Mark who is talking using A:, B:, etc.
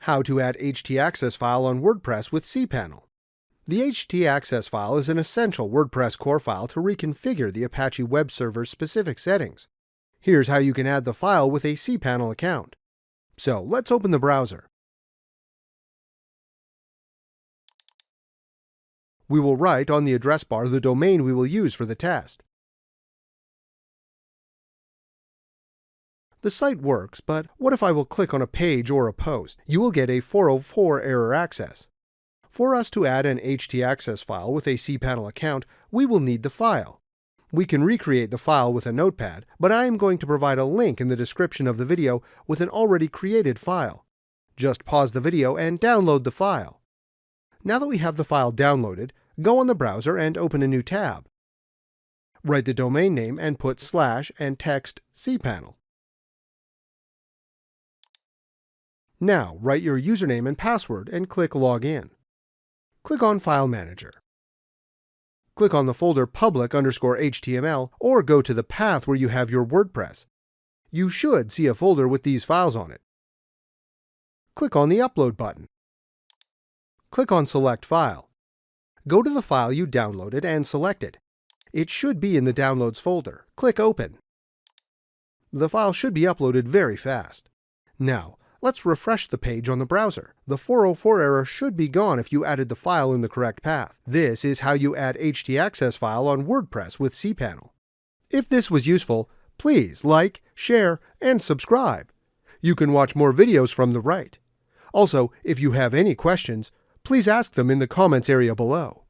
A: How to add htaccess file on WordPress with cPanel. The htaccess file is an essential WordPress core file to reconfigure the Apache web server's specific settings. Here's how you can add the file with a cPanel account. So let's open the browser. We will write on the address bar the domain we will use for the test. The site works, but what if I will click on a page or a post? You will get a 404 error access. For us to add an htaccess file with a cPanel account, we will need the file. We can recreate the file with a notepad, but I am going to provide a link in the description of the video with an already created file. Just pause the video and download the file. Now that we have the file downloaded, go on the browser and open a new tab. Write the domain name and put / and text cPanel. Now write your username and password and click Login. Click on File Manager. Click on the folder public_HTML or go to the path where you have your WordPress. You should see a folder with these files on it. Click on the Upload button. Click on Select File. Go to the file you downloaded and select it. It should be in the Downloads folder. Click Open. The file should be uploaded very fast. Now, let's refresh the page on the browser. The 404 error should be gone if you added the file in the correct path. This is how you add htaccess file on WordPress with cPanel. If this was useful, please like, share, and subscribe. You can watch more videos from the right. Also, if you have any questions, please ask them in the comments area below.